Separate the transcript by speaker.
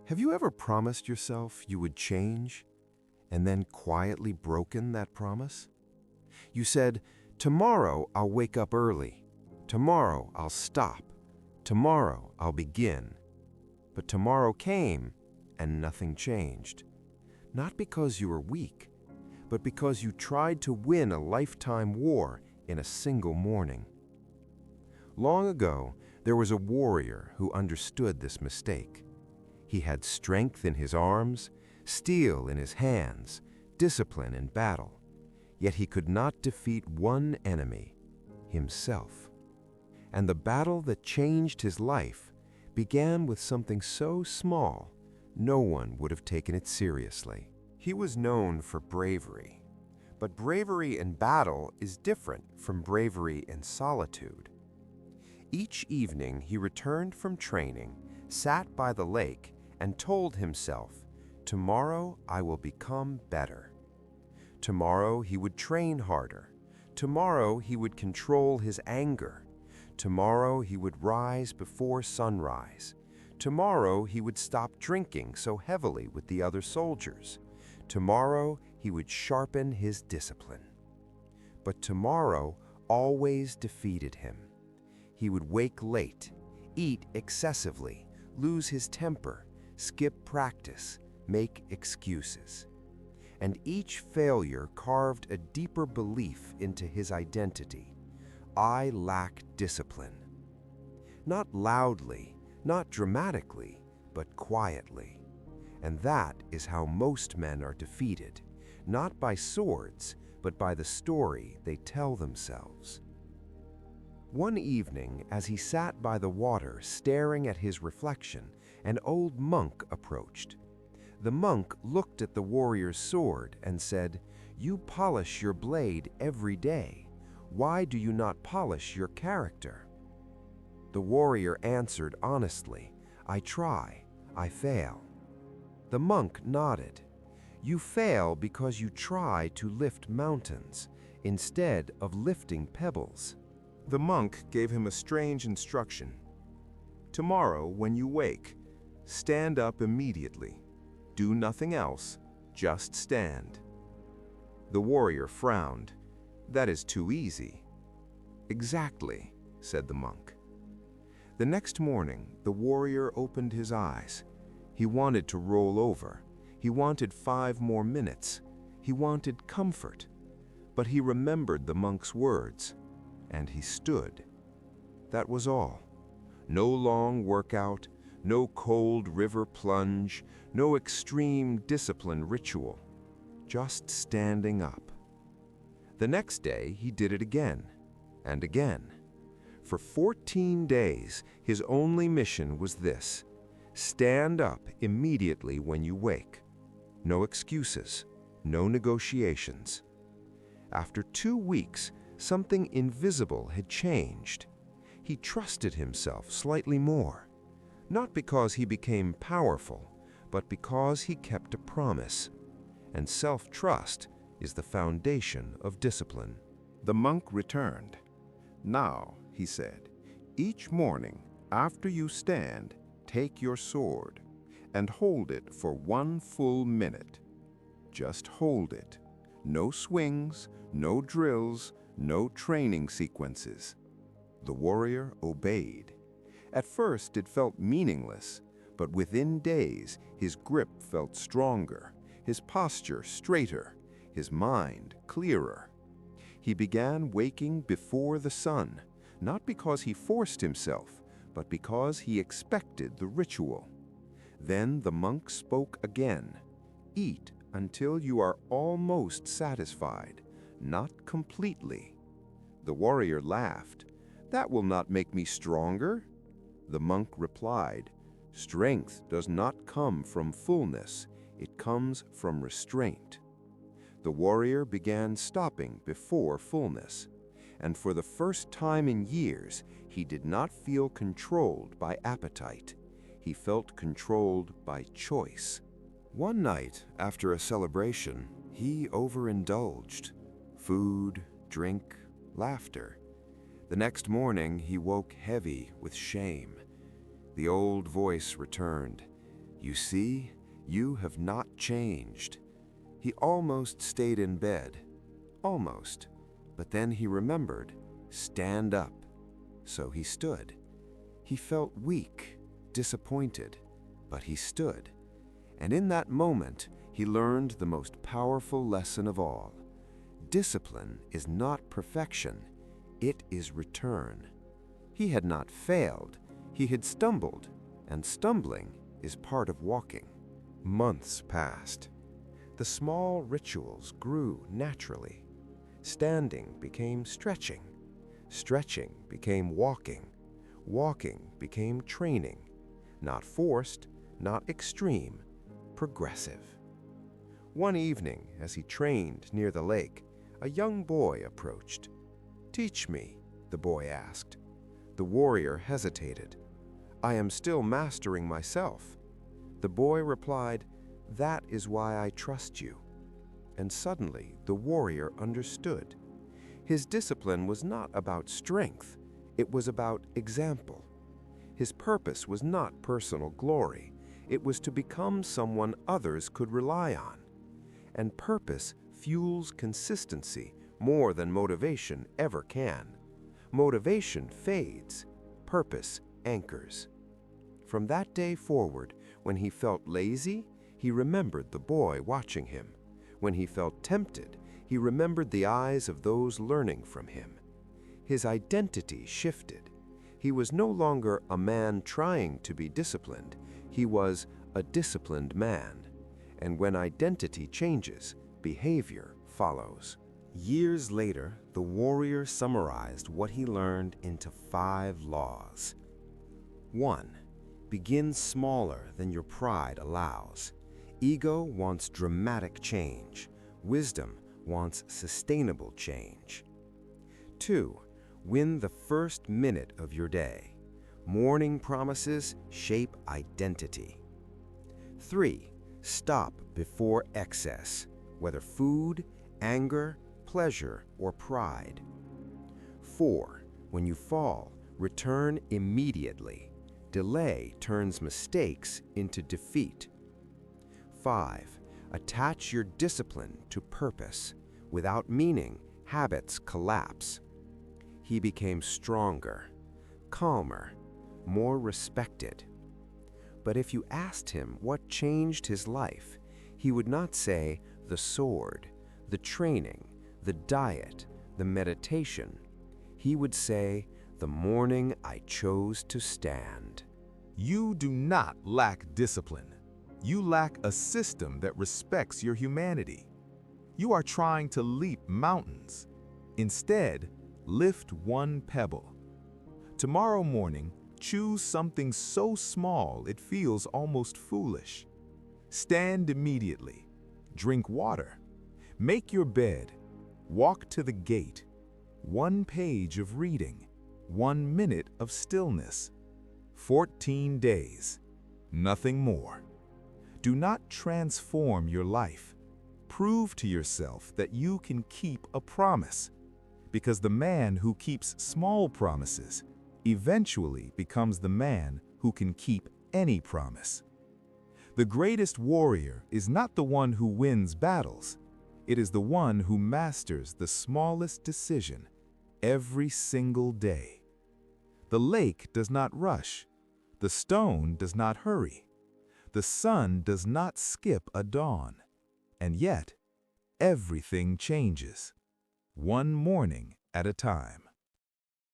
Speaker 1: Have you ever promised yourself you would change and then quietly broken that promise? You said, "Tomorrow I'll wake up early. Tomorrow I'll stop. Tomorrow I'll begin." But tomorrow came and nothing changed. Not because you were weak, but because you tried to win a lifetime war in a single morning. Long ago, there was a warrior who understood this mistake. He had strength in his arms, steel in his hands, discipline in battle. Yet he could not defeat one enemy, himself. And the battle that changed his life began with something so small, no one would have taken it seriously. He was known for bravery, but bravery in battle is different from bravery in solitude. Each evening he returned from training, sat by the lake, and told himself, "Tomorrow I will become better." Tomorrow he would train harder. Tomorrow he would control his anger. Tomorrow he would rise before sunrise. Tomorrow he would stop drinking so heavily with the other soldiers. Tomorrow he would sharpen his discipline. But tomorrow always defeated him. He would wake late, eat excessively, lose his temper, skip practice, make excuses. And each failure carved a deeper belief into his identity. I lack discipline. Not loudly, not dramatically, but quietly. And that is how most men are defeated, not by swords, but by the story they tell themselves. One evening, as he sat by the water staring at his reflection, an old monk approached. The monk looked at the warrior's sword and said, "You polish your blade every day. Why do you not polish your character?" The warrior answered honestly, "I try, I fail." The monk nodded. "You fail because you try to lift mountains instead of lifting pebbles." The monk gave him a strange instruction. "Tomorrow, when you wake, stand up immediately. Do nothing else, just stand." The warrior frowned. "That is too easy." "Exactly," said the monk. The next morning, the warrior opened his eyes. He wanted to roll over. He wanted 5 more minutes. He wanted comfort. But he remembered the monk's words, and he stood. That was all. No long workout, no cold river plunge, no extreme discipline ritual. Just standing up. The next day, he did it again, and again. For 14 days, his only mission was this: stand up immediately when you wake. No excuses, no negotiations. After 2 weeks, something invisible had changed. He trusted himself slightly more, not because he became powerful, but because he kept a promise. And self-trust is the foundation of discipline. The monk returned. "Now," he said, "each morning after you stand, take your sword and hold it for 1 full minute. Just hold it. No swings, no drills, no training sequences." The warrior obeyed. At first it felt meaningless, but within days his grip felt stronger, his posture straighter, his mind clearer. He began waking before the sun, not because he forced himself, but because he expected the ritual. Then the monk spoke again. "Eat until you are almost satisfied, not completely." The warrior laughed. "That will not make me stronger." The monk replied, "Strength does not come from fullness, it comes from restraint." The warrior began stopping before fullness, and for the first time in years, he did not feel controlled by appetite. He felt controlled by choice. One night, after a celebration, he overindulged. Food, drink, laughter. The next morning, he woke heavy with shame. The old voice returned. "You see, you have not changed." He almost stayed in bed. Almost. But then he remembered, stand up. So he stood. He felt weak, disappointed, but he stood. And in that moment, he learned the most powerful lesson of all. Discipline is not perfection, it is return. He had not failed, he had stumbled, and stumbling is part of walking. Months passed. The small rituals grew naturally. Standing became stretching. Stretching became walking. Walking became training. Not forced, not extreme, progressive. One evening, as he trained near the lake, a young boy approached. "Teach me," the boy asked. The warrior hesitated. "I am still mastering myself." The boy replied, "That is why I trust you." And suddenly the warrior understood. His discipline was not about strength, it was about example. His purpose was not personal glory, it was to become someone others could rely on. And purpose fuels consistency more than motivation ever can. Motivation fades, purpose anchors. From that day forward, when he felt lazy, he remembered the boy watching him. When he felt tempted, he remembered the eyes of those learning from him. His identity shifted. He was no longer a man trying to be disciplined. He was a disciplined man. And when identity changes, behavior follows. Years later, the warrior summarized what he learned into 5 laws. 1. Begin smaller than your pride allows. Ego wants dramatic change. Wisdom wants sustainable change. 2. Win the first minute of your day. Morning promises shape identity. 3. Stop before excess, whether food, anger, pleasure, or pride. 4. When you fall, return immediately. Delay turns mistakes into defeat. 5. Attach your discipline to purpose. Without meaning, habits collapse. He became stronger, calmer, more respected. But if you asked him what changed his life, he would not say the sword, the training, the diet, the meditation. He would say, the morning I chose to stand.
Speaker 2: You do not lack discipline. You lack a system that respects your humanity. You are trying to leap mountains. Instead, lift one pebble. Tomorrow morning, choose something so small it feels almost foolish. Stand immediately. Drink water. Make your bed. Walk to the gate. 1 page of reading. 1 minute of stillness. 14 days. Nothing more. Do not transform your life. Prove to yourself that you can keep a promise. Because the man who keeps small promises eventually becomes the man who can keep any promise. The greatest warrior is not the one who wins battles. It is the one who masters the smallest decision every single day. The lake does not rush. The stone does not hurry. The sun does not skip a dawn. And yet, everything changes, one morning at a time.